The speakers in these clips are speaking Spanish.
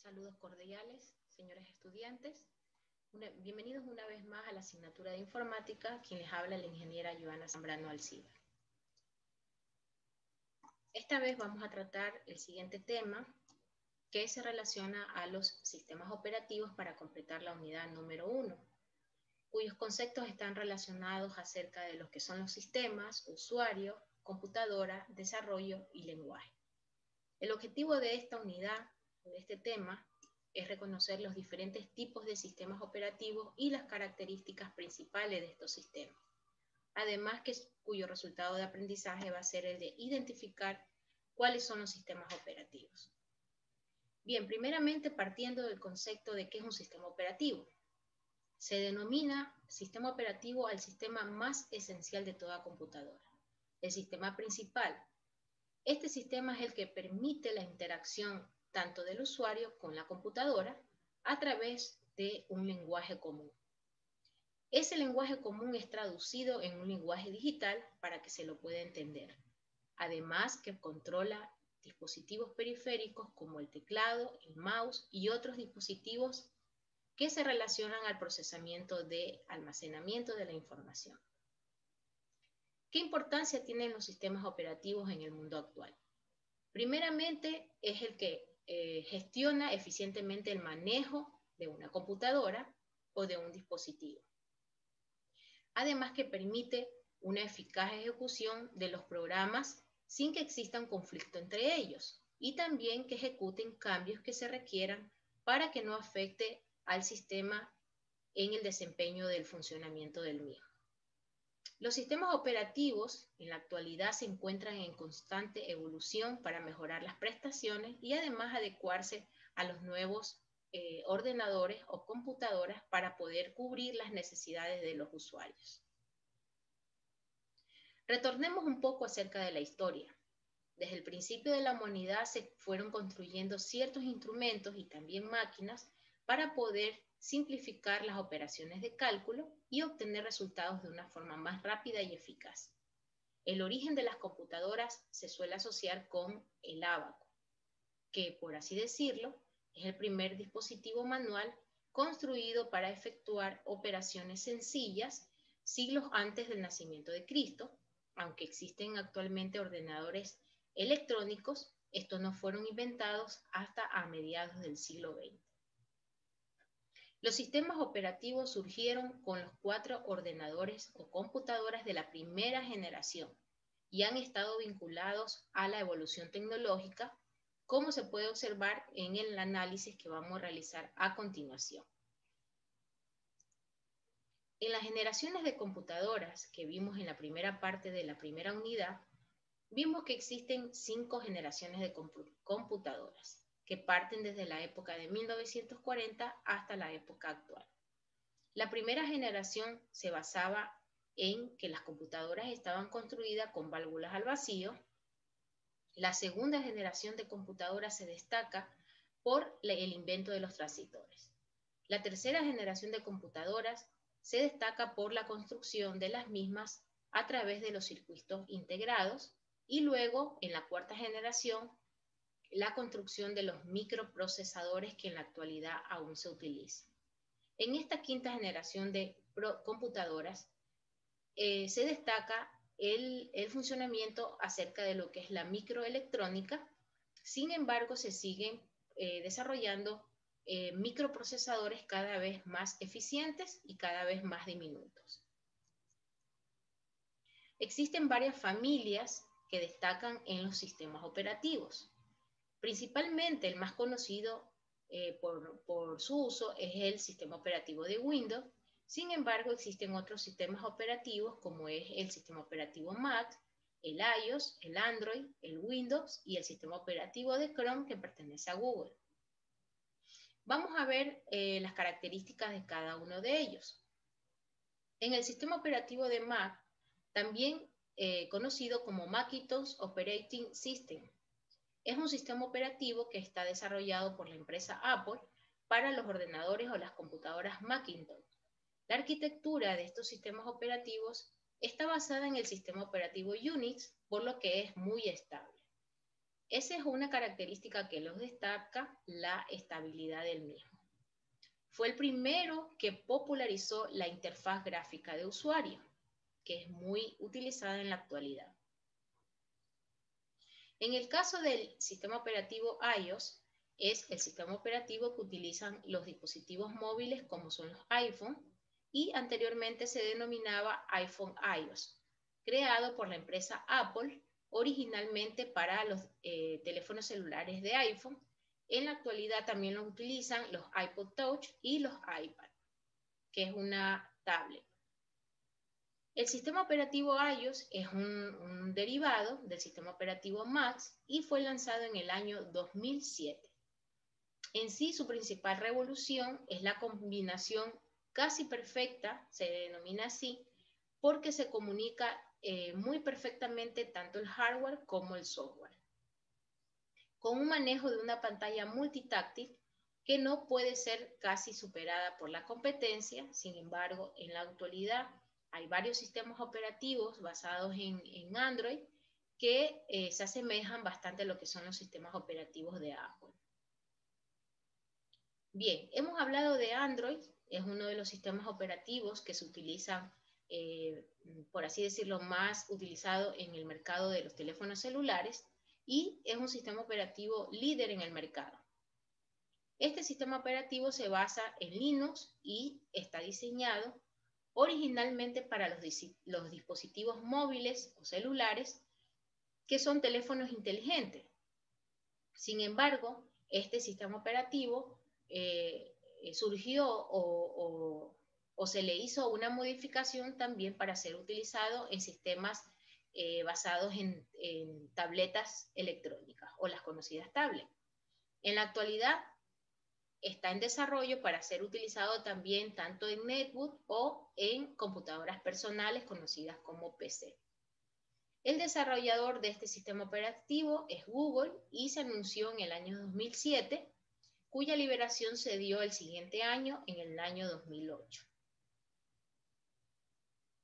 Saludos cordiales, señores estudiantes. Bienvenidos una vez más a la asignatura de informática. Quien les habla, la ingeniera Joana Zambrano Alcibar. Esta vez vamos a tratar el siguiente tema que se relaciona a los sistemas operativos para completar la unidad número 1, cuyos conceptos están relacionados acerca de los que son los sistemas, usuario, computadora, desarrollo y lenguaje. El objetivo de esta unidad, de este tema, es reconocer los diferentes tipos de sistemas operativos y las características principales de estos sistemas. Además, cuyo resultado de aprendizaje va a ser el de identificar cuáles son los sistemas operativos. Bien, primeramente partiendo del concepto de qué es un sistema operativo. Se denomina sistema operativo al sistema más esencial de toda computadora, el sistema principal. Este sistema es el que permite la interacción tanto del usuario con la computadora a través de un lenguaje común. Ese lenguaje común es traducido en un lenguaje digital para que se lo pueda entender. Además que controla dispositivos periféricos como el teclado, el mouse y otros dispositivos que se relacionan al procesamiento de almacenamiento de la información. ¿Qué importancia tienen los sistemas operativos en el mundo actual? Primeramente, es el que gestiona eficientemente el manejo de una computadora o de un dispositivo. Además que permite una eficaz ejecución de los programas sin que exista un conflicto entre ellos y también que ejecuten cambios que se requieran para que no afecte al sistema en el desempeño del funcionamiento del mismo. Los sistemas operativos en la actualidad se encuentran en constante evolución para mejorar las prestaciones y además adecuarse a los nuevos ordenadores o computadoras para poder cubrir las necesidades de los usuarios. Retornemos un poco acerca de la historia. Desde el principio de la humanidad se fueron construyendo ciertos instrumentos y también máquinas para poder simplificar las operaciones de cálculo y obtener resultados de una forma más rápida y eficaz. El origen de las computadoras se suele asociar con el ábaco, que por así decirlo, es el primer dispositivo manual construido para efectuar operaciones sencillas siglos antes del nacimiento de Cristo. Aunque existen actualmente ordenadores electrónicos, estos no fueron inventados hasta a mediados del siglo XX. Los sistemas operativos surgieron con los 4 ordenadores o computadoras de la primera generación y han estado vinculados a la evolución tecnológica, como se puede observar en el análisis que vamos a realizar a continuación. En las generaciones de computadoras que vimos en la primera parte de la primera unidad, vimos que existen 5 generaciones de computadoras que parten desde la época de 1940 hasta la época actual. La primera generación se basaba en que las computadoras estaban construidas con válvulas al vacío. La segunda generación de computadoras se destaca por el invento de los transistores. La tercera generación de computadoras se destaca por la construcción de las mismas a través de los circuitos integrados y luego, en la cuarta generación, la construcción de los microprocesadores que en la actualidad aún se utilizan. En esta quinta generación de computadoras se destaca el funcionamiento acerca de lo que es la microelectrónica. Sin embargo, se siguen desarrollando microprocesadores cada vez más eficientes y cada vez más diminutos. Existen varias familias que destacan en los sistemas operativos. Principalmente el más conocido por su uso es el sistema operativo de Windows. Sin embargo, existen otros sistemas operativos como es el sistema operativo Mac, el iOS, el Android, el Windows y el sistema operativo de Chrome que pertenece a Google. Vamos a ver las características de cada uno de ellos. En el sistema operativo de Mac, también conocido como Macintosh Operating System, es un sistema operativo que está desarrollado por la empresa Apple para los ordenadores o las computadoras Macintosh. La arquitectura de estos sistemas operativos está basada en el sistema operativo Unix, por lo que es muy estable. Esa es una característica que los destaca, la estabilidad del mismo. Fue el primero que popularizó la interfaz gráfica de usuario, que es muy utilizada en la actualidad. En el caso del sistema operativo iOS, es el sistema operativo que utilizan los dispositivos móviles como son los iPhone y anteriormente se denominaba iPhone iOS, creado por la empresa Apple originalmente para los teléfonos celulares de iPhone. En la actualidad también lo utilizan los iPod Touch y los iPad, que es una tablet. El sistema operativo iOS es un derivado del sistema operativo Mac y fue lanzado en el año 2007. En sí, su principal revolución es la combinación casi perfecta, se denomina así, porque se comunica muy perfectamente tanto el hardware como el software, con un manejo de una pantalla multitáctil que no puede ser casi superada por la competencia. Sin embargo, en la actualidad hay varios sistemas operativos basados en Android que se asemejan bastante a lo que son los sistemas operativos de Apple. Bien, hemos hablado de Android, es uno de los sistemas operativos que se utilizan, por así decirlo, más utilizado en el mercado de los teléfonos celulares y es un sistema operativo líder en el mercado. Este sistema operativo se basa en Linux y está diseñado originalmente para los dispositivos móviles o celulares que son teléfonos inteligentes. Sin embargo, este sistema operativo surgió o se le hizo una modificación también para ser utilizado en sistemas basados en tabletas electrónicas o las conocidas tablets. En la actualidad está en desarrollo para ser utilizado también tanto en netbook o en computadoras personales conocidas como PC. El desarrollador de este sistema operativo es Google y se anunció en el año 2007, cuya liberación se dio el siguiente año, en el año 2008.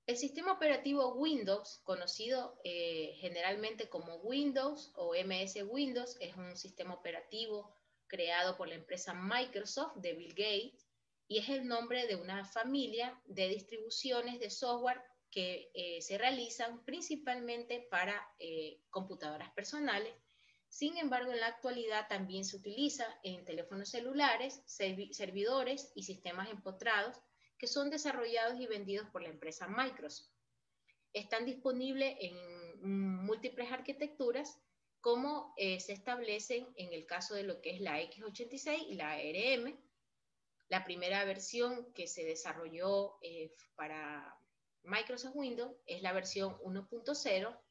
El sistema operativo Windows, conocido generalmente como Windows o MS Windows, es un sistema operativo creado por la empresa Microsoft de Bill Gates y es el nombre de una familia de distribuciones de software que se realizan principalmente para computadoras personales. Sin embargo, en la actualidad también se utiliza en teléfonos celulares, servidores y sistemas empotrados que son desarrollados y vendidos por la empresa Microsoft. Están disponibles en múltiples arquitecturas, como se establecen en el caso de lo que es la x86 y la ARM. La primera versión que se desarrolló para Microsoft Windows es la versión 1.0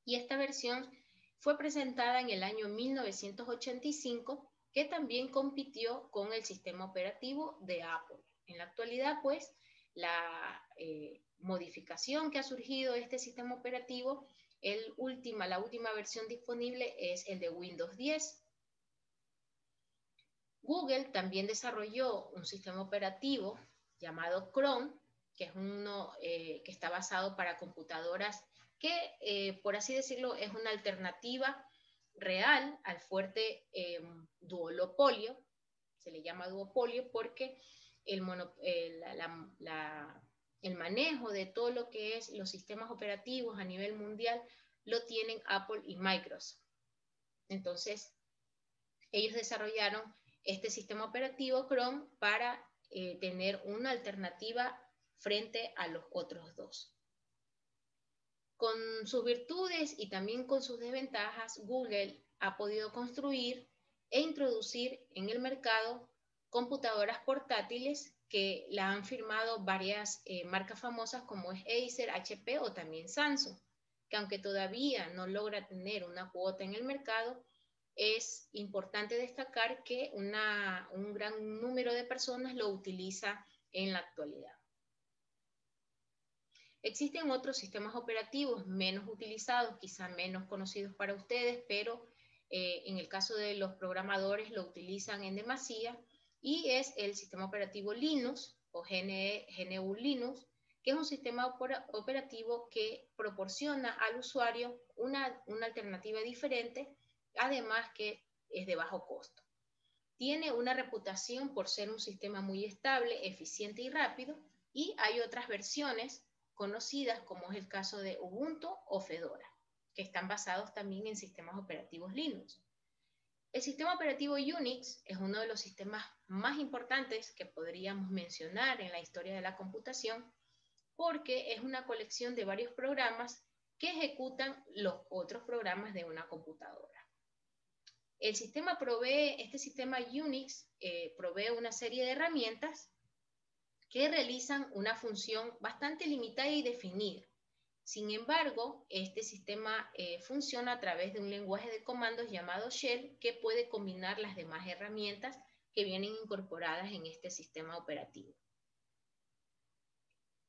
y esta versión fue presentada en el año 1985, que también compitió con el sistema operativo de Apple. En la actualidad, pues, la modificación que ha surgido de este sistema operativo, la última versión disponible es el de Windows 10. Google también desarrolló un sistema operativo llamado Chrome, que es uno que está basado para computadoras que, por así decirlo, es una alternativa real al fuerte duopolio. Se le llama duopolio porque el manejo de todo lo que es los sistemas operativos a nivel mundial lo tienen Apple y Microsoft. Entonces, ellos desarrollaron este sistema operativo Chrome para tener una alternativa frente a los otros dos. Con sus virtudes y también con sus desventajas, Google ha podido construir e introducir en el mercado computadoras portátiles que la han firmado varias marcas famosas como es Acer, HP o también Samsung, que aunque todavía no logra tener una cuota en el mercado, es importante destacar que un gran número de personas lo utiliza en la actualidad. Existen otros sistemas operativos menos utilizados, quizá menos conocidos para ustedes, pero en el caso de los programadores lo utilizan en demasía, y es el sistema operativo Linux o GNU Linux, que es un sistema operativo que proporciona al usuario una alternativa diferente además que es de bajo costo. Tiene una reputación por ser un sistema muy estable, eficiente y rápido, y hay otras versiones conocidas, como es el caso de Ubuntu o Fedora, que están basados también en sistemas operativos Linux. El sistema operativo Unix es uno de los sistemas más importantes que podríamos mencionar en la historia de la computación, porque es una colección de varios programas que ejecutan los otros programas de una computadora. Este sistema Unix provee una serie de herramientas que realizan una función bastante limitada y definida. Sin embargo, este sistema funciona a través de un lenguaje de comandos llamado Shell, que puede combinar las demás herramientas que vienen incorporadas en este sistema operativo.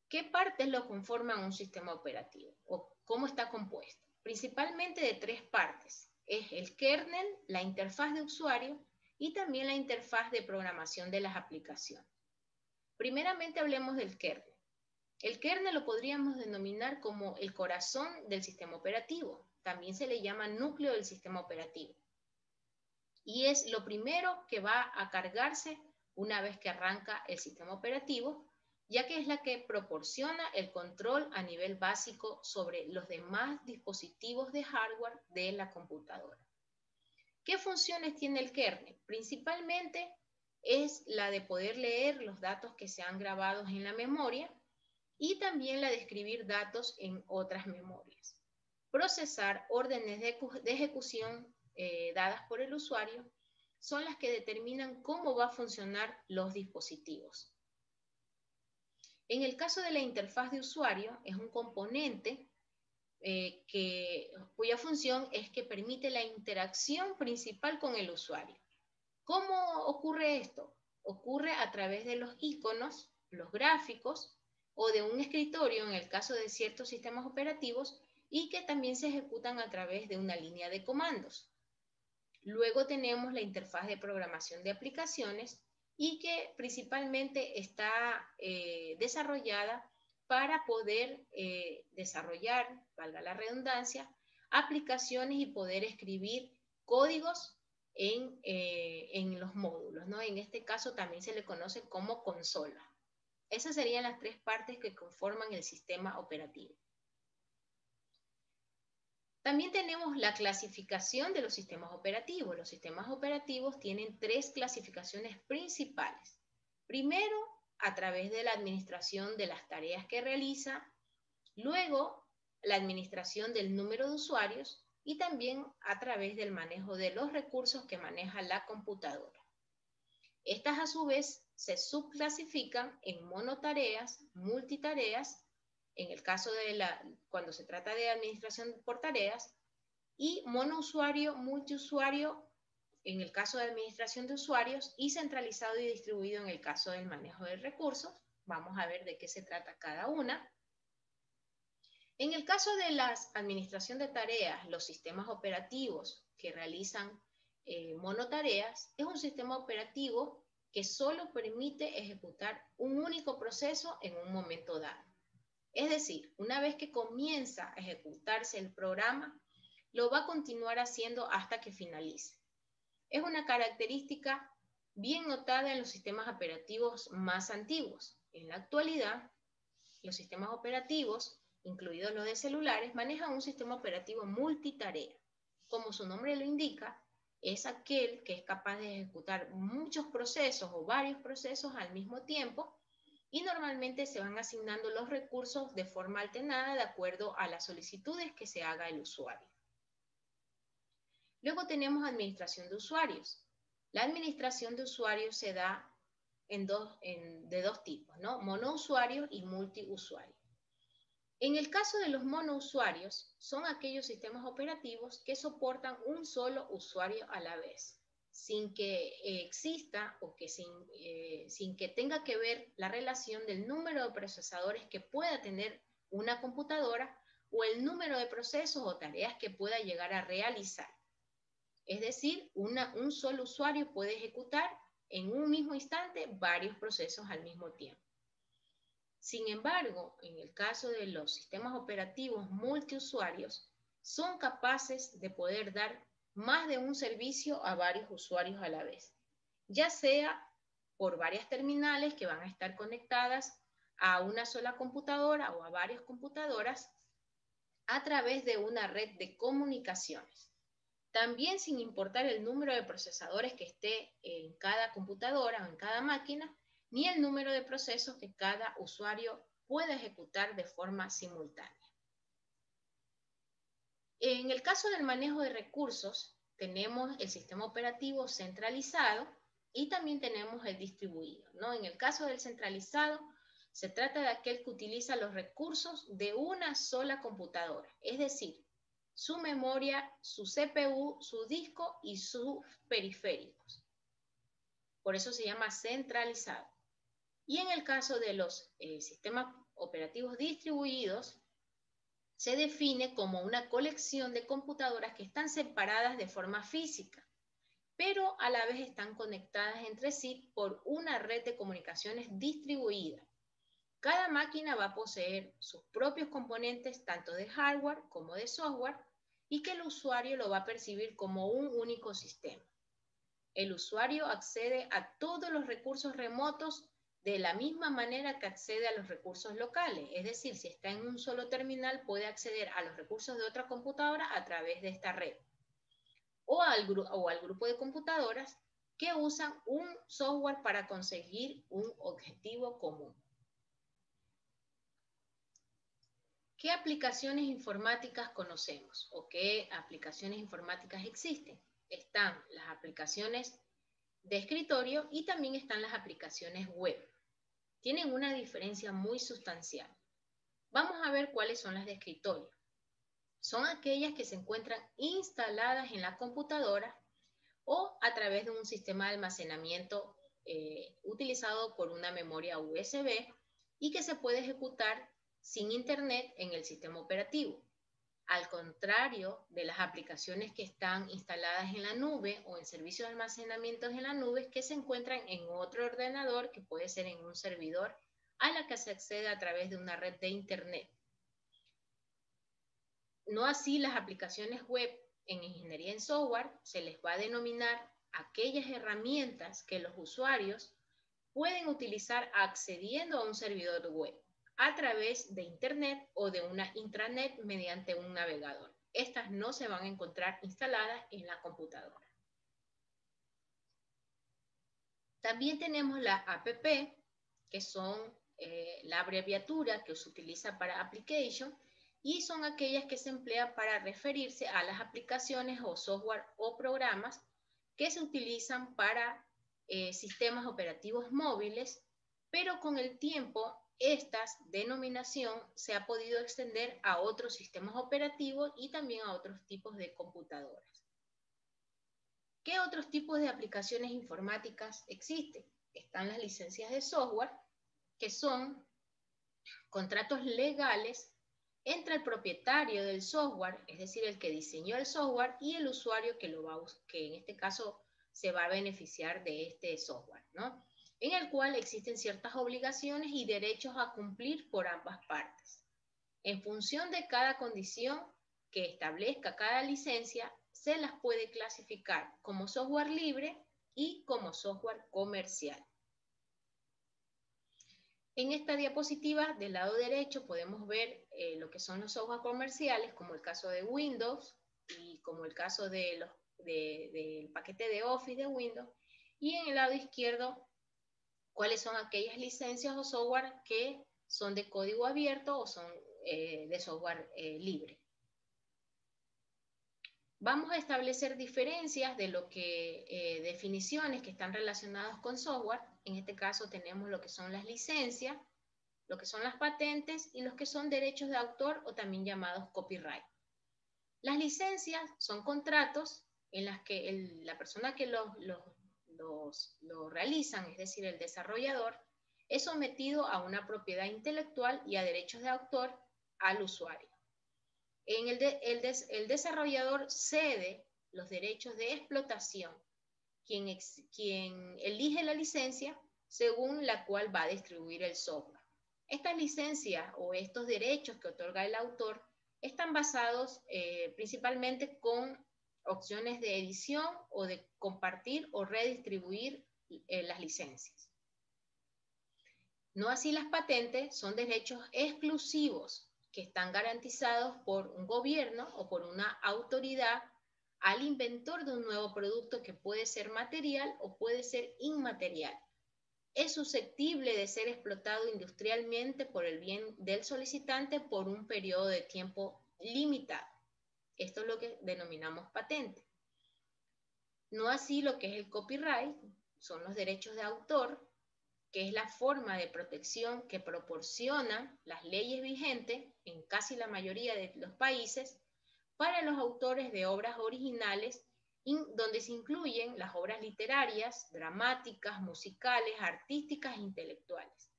¿Qué partes lo conforman un sistema operativo? ¿O cómo está compuesto? Principalmente de tres partes. Es el kernel, la interfaz de usuario y también la interfaz de programación de las aplicaciones. Primeramente hablemos del kernel. El kernel lo podríamos denominar como el corazón del sistema operativo. También se le llama núcleo del sistema operativo. Y es lo primero que va a cargarse una vez que arranca el sistema operativo, ya que es la que proporciona el control a nivel básico sobre los demás dispositivos de hardware de la computadora. ¿Qué funciones tiene el kernel? Principalmente es la de poder leer los datos que se han grabado en la memoria y también la de escribir datos en otras memorias. Procesar órdenes de ejecución dadas por el usuario son las que determinan cómo va a funcionar los dispositivos. En el caso de la interfaz de usuario, es un componente cuya función es que permite la interacción principal con el usuario. ¿Cómo ocurre esto? Ocurre a través de los iconos, los gráficos, o de un escritorio en el caso de ciertos sistemas operativos, y que también se ejecutan a través de una línea de comandos. Luego tenemos la interfaz de programación de aplicaciones y que principalmente está desarrollada para poder desarrollar, valga la redundancia, aplicaciones y poder escribir códigos en los módulos, ¿no? En este caso también se le conoce como consola. Esas serían las tres partes que conforman el sistema operativo. También tenemos la clasificación de los sistemas operativos. Los sistemas operativos tienen tres clasificaciones principales. Primero, a través de la administración de las tareas que realiza. Luego, la administración del número de usuarios y también a través del manejo de los recursos que maneja la computadora. Estas a su vez se subclasifican en monotareas, multitareas, en el caso de cuando se trata de administración por tareas, y monousuario, multiusuario en el caso de administración de usuarios, y centralizado y distribuido en el caso del manejo de recursos. Vamos a ver de qué se trata cada una. En el caso de la administración de tareas, los sistemas operativos que realizan monotareas, es un sistema operativo que solo permite ejecutar un único proceso en un momento dado. Es decir, una vez que comienza a ejecutarse el programa, lo va a continuar haciendo hasta que finalice. Es una característica bien notada en los sistemas operativos más antiguos. En la actualidad, los sistemas operativos, incluidos los de celulares, manejan un sistema operativo multitarea. Como su nombre lo indica, es aquel que es capaz de ejecutar muchos procesos o varios procesos al mismo tiempo, y normalmente se van asignando los recursos de forma alternada de acuerdo a las solicitudes que se haga el usuario. Luego tenemos administración de usuarios. La administración de usuarios se da de dos tipos, ¿no? Monousuario y multiusuario. En el caso de los monousuarios, son aquellos sistemas operativos que soportan un solo usuario a la vez, sin que exista o que sin que tenga que ver la relación del número de procesadores que pueda tener una computadora o el número de procesos o tareas que pueda llegar a realizar. Es decir, un solo usuario puede ejecutar en un mismo instante varios procesos al mismo tiempo. Sin embargo, en el caso de los sistemas operativos multiusuarios, son capaces de poder dar más de un servicio a varios usuarios a la vez, ya sea por varias terminales que van a estar conectadas a una sola computadora o a varias computadoras a través de una red de comunicaciones. También sin importar el número de procesadores que esté en cada computadora o en cada máquina, ni el número de procesos que cada usuario pueda ejecutar de forma simultánea. En el caso del manejo de recursos, tenemos el sistema operativo centralizado y también tenemos el distribuido, ¿no? En el caso del centralizado, se trata de aquel que utiliza los recursos de una sola computadora, es decir, su memoria, su CPU, su disco y sus periféricos. Por eso se llama centralizado. Y en el caso de los sistemas operativos distribuidos, se define como una colección de computadoras que están separadas de forma física, pero a la vez están conectadas entre sí por una red de comunicaciones distribuida. Cada máquina va a poseer sus propios componentes, tanto de hardware como de software, y que el usuario lo va a percibir como un único sistema. El usuario accede a todos los recursos remotos de la misma manera que accede a los recursos locales. Es decir, si está en un solo terminal, puede acceder a los recursos de otra computadora a través de esta red. O al grupo de computadoras que usan un software para conseguir un objetivo común. ¿Qué aplicaciones informáticas conocemos o qué aplicaciones informáticas existen? Están las aplicaciones de escritorio y también están las aplicaciones web. Tienen una diferencia muy sustancial. Vamos a ver cuáles son las de escritorio. Son aquellas que se encuentran instaladas en la computadora o a través de un sistema de almacenamiento utilizado por una memoria USB y que se puede ejecutar sin internet en el sistema operativo. Al contrario de las aplicaciones que están instaladas en la nube o en servicios de almacenamiento en la nube que se encuentran en otro ordenador que puede ser en un servidor a la que se accede a través de una red de internet. No así las aplicaciones web. En ingeniería en software se les va a denominar aquellas herramientas que los usuarios pueden utilizar accediendo a un servidor web a través de internet o de una intranet mediante un navegador. Estas no se van a encontrar instaladas en la computadora. También tenemos la APP, que son la abreviatura que se utiliza para application, y son aquellas que se emplean para referirse a las aplicaciones o software o programas que se utilizan para sistemas operativos móviles, pero con el tiempo esta denominación se ha podido extender a otros sistemas operativos y también a otros tipos de computadoras. ¿Qué otros tipos de aplicaciones informáticas existen? Están las licencias de software, que son contratos legales entre el propietario del software, es decir, el que diseñó el software, y el usuario que en este caso se va a beneficiar de este software, ¿no? En el cual existen ciertas obligaciones y derechos a cumplir por ambas partes. En función de cada condición que establezca cada licencia, se las puede clasificar como software libre y como software comercial. En esta diapositiva del lado derecho podemos ver lo que son los software comerciales, como el caso de Windows y como el caso del paquete de Office de Windows, y en el lado izquierdo cuáles son aquellas licencias o software que son de código abierto o son de software libre. Vamos a establecer diferencias de lo que definiciones que están relacionadas con software. En este caso tenemos lo que son las licencias, lo que son las patentes y los que son derechos de autor o también llamados copyright. Las licencias son contratos en las que la persona que lo realizan, es decir, el desarrollador, es sometido a una propiedad intelectual y a derechos de autor al usuario. El desarrollador cede los derechos de explotación, quien elige la licencia según la cual va a distribuir el software. Estas licencias o estos derechos que otorga el autor están basados principalmente con opciones de edición o de compartir o redistribuir las licencias. No así las patentes, son derechos exclusivos que están garantizados por un gobierno o por una autoridad al inventor de un nuevo producto que puede ser material o puede ser inmaterial. Es susceptible de ser explotado industrialmente por el bien del solicitante por un periodo de tiempo limitado. Esto es lo que denominamos patente. No así lo que es el copyright, son los derechos de autor, que es la forma de protección que proporcionan las leyes vigentes en casi la mayoría de los países para los autores de obras originales, donde se incluyen las obras literarias, dramáticas, musicales, artísticas e intelectuales,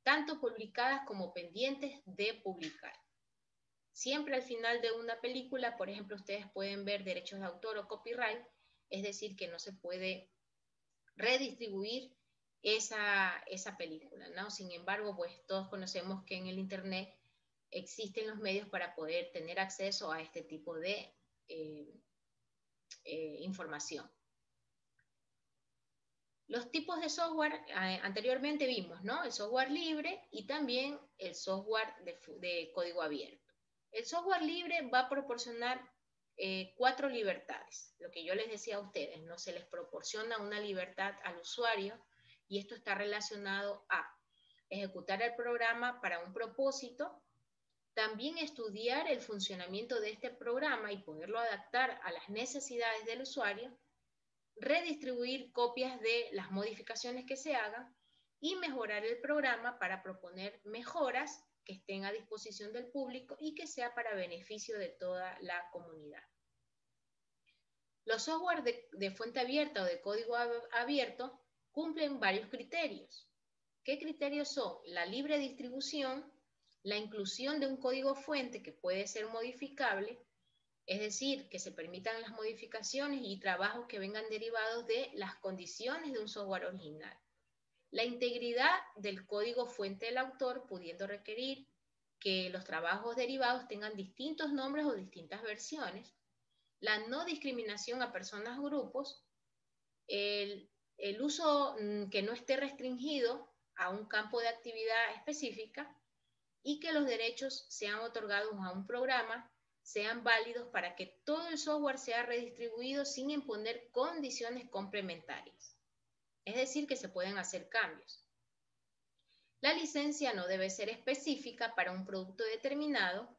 tanto publicadas como pendientes de publicar. Siempre al final de una película, por ejemplo, ustedes pueden ver derechos de autor o copyright, es decir, que no se puede redistribuir esa película, ¿no? Sin embargo, pues todos conocemos que en el Internet existen los medios para poder tener acceso a este tipo de información. Los tipos de software anteriormente vimos, ¿no? El software libre y también el software de código abierto. El software libre va a proporcionar 4 libertades. Lo que yo les decía a ustedes, ¿no? Se les proporciona una libertad al usuario y esto está relacionado a ejecutar el programa para un propósito, también estudiar el funcionamiento de este programa y poderlo adaptar a las necesidades del usuario, redistribuir copias de las modificaciones que se hagan y mejorar el programa para proponer mejoras que estén a disposición del público y que sea para beneficio de toda la comunidad. Los software de fuente abierta o de código abierto cumplen varios criterios. ¿Qué criterios son? La libre distribución, la inclusión de un código fuente que puede ser modificable, es decir, que se permitan las modificaciones y trabajos que vengan derivados de las condiciones de un software original. La integridad del código fuente del autor, pudiendo requerir que los trabajos derivados tengan distintos nombres o distintas versiones. La no discriminación a personas o grupos. El uso que no esté restringido a un campo de actividad específica y que los derechos sean otorgados a un programa sean válidos para que todo el software sea redistribuido sin imponer condiciones complementarias. Es decir, que se pueden hacer cambios. La licencia no debe ser específica para un producto determinado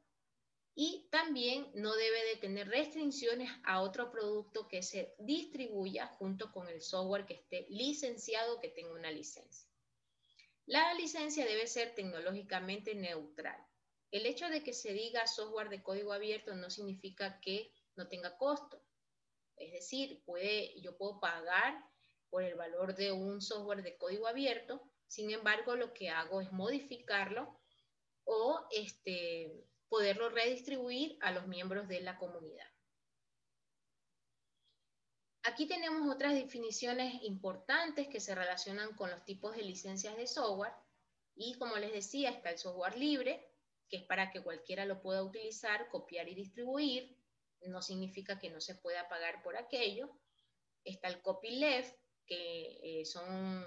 y también no debe de tener restricciones a otro producto que se distribuya junto con el software que esté licenciado o que tenga una licencia. La licencia debe ser tecnológicamente neutral. El hecho de que se diga software de código abierto no significa que no tenga costo. Es decir, yo puedo pagar por el valor de un software de código abierto, sin embargo, lo que hago es modificarlo o poderlo redistribuir a los miembros de la comunidad. Aquí tenemos otras definiciones importantes que se relacionan con los tipos de licencias de software. Y como les decía, está el software libre, que es para que cualquiera lo pueda utilizar, copiar y distribuir. No significa que no se pueda pagar por aquello. Está el copyleft, que son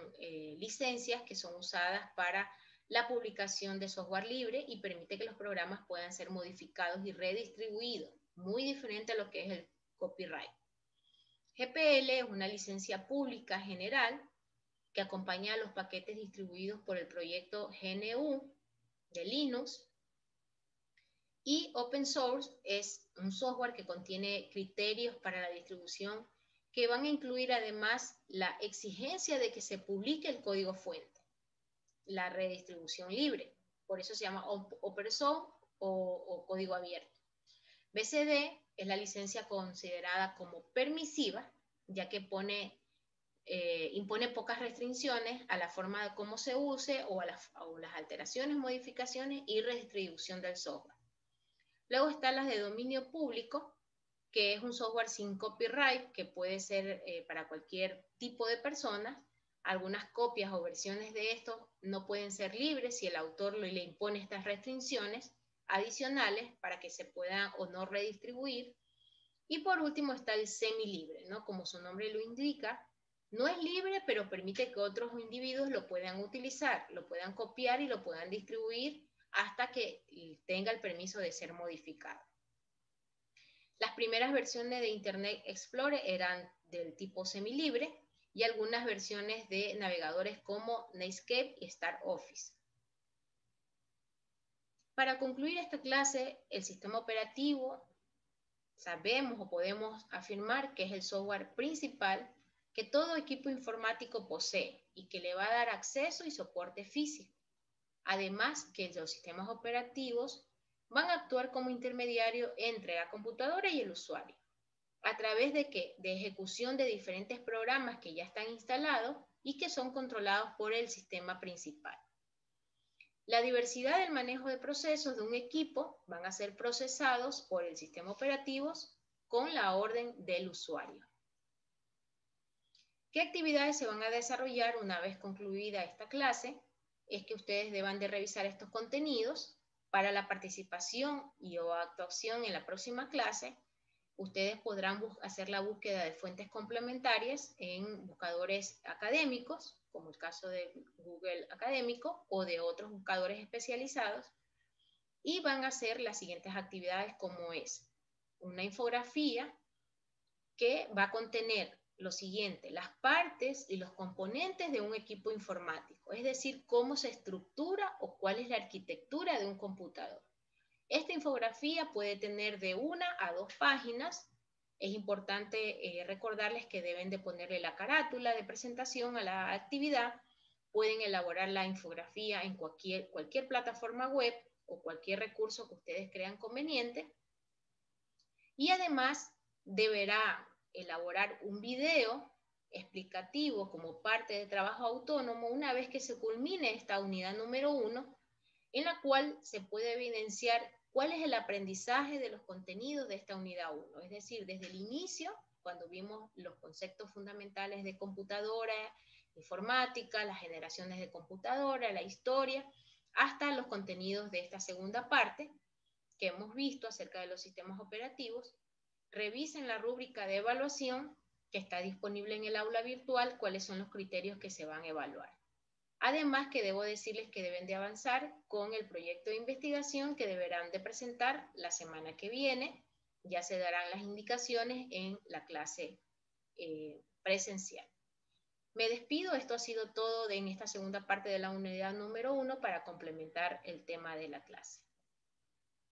licencias que son usadas para la publicación de software libre y permite que los programas puedan ser modificados y redistribuidos. Muy diferente a lo que es el copyright. GPL es una licencia pública general que acompaña a los paquetes distribuidos por el proyecto GNU de Linux. Y Open Source es un software que contiene criterios para la distribución que van a incluir además la exigencia de que se publique el código fuente, la redistribución libre. Por eso se llama Open Source o código abierto. BCD es la licencia considerada como permisiva, ya que impone pocas restricciones a la forma de cómo se use o las alteraciones, modificaciones y redistribución del software. Luego están las de dominio público, que es un software sin copyright, que puede ser para cualquier tipo de personas. Algunas copias o versiones de estos no pueden ser libres si el autor le impone estas restricciones adicionales para que se puedan o no redistribuir. Y por último está el semilibre, ¿no? Como su nombre lo indica, no es libre, pero permite que otros individuos lo puedan utilizar, lo puedan copiar y lo puedan distribuir hasta que tenga el permiso de ser modificado. Las primeras versiones de Internet Explorer eran del tipo semilibre y algunas versiones de navegadores como Netscape y Star Office. Para concluir esta clase, el sistema operativo sabemos o podemos afirmar que es el software principal que todo equipo informático posee y que le va a dar acceso y soporte físico. Además que los sistemas operativos van a actuar como intermediario entre la computadora y el usuario. ¿A través de qué? De ejecución de diferentes programas que ya están instalados y que son controlados por el sistema principal. La diversidad del manejo de procesos de un equipo van a ser procesados por el sistema operativo con la orden del usuario. ¿Qué actividades se van a desarrollar una vez concluida esta clase? Es que ustedes deban de revisar estos contenidos. Para la participación y o actuación en la próxima clase, ustedes podrán hacer la búsqueda de fuentes complementarias en buscadores académicos, como el caso de Google Académico o de otros buscadores especializados, y van a hacer las siguientes actividades como es una infografía que va a contener lo siguiente, las partes y los componentes de un equipo informático, es decir, cómo se estructura o cuál es la arquitectura de un computador. Esta infografía puede tener de 1 a 2 páginas. Es importante recordarles que deben de ponerle la carátula de presentación a la actividad. Pueden elaborar la infografía en cualquier plataforma web o cualquier recurso que ustedes crean conveniente. Y además deberá elaborar un video explicativo como parte de trabajo autónomo una vez que se culmine esta unidad número 1, en la cual se puede evidenciar cuál es el aprendizaje de los contenidos de esta unidad 1, es decir, desde el inicio, cuando vimos los conceptos fundamentales de computadora, informática, las generaciones de computadora, la historia, hasta los contenidos de esta segunda parte que hemos visto acerca de los sistemas operativos. Revisen la rúbrica de evaluación que está disponible en el aula virtual, cuáles son los criterios que se van a evaluar. Además que debo decirles que deben de avanzar con el proyecto de investigación que deberán de presentar la semana que viene. Ya se darán las indicaciones en la clase presencial. Me despido, esto ha sido todo en esta segunda parte de la unidad número 1 para complementar el tema de la clase.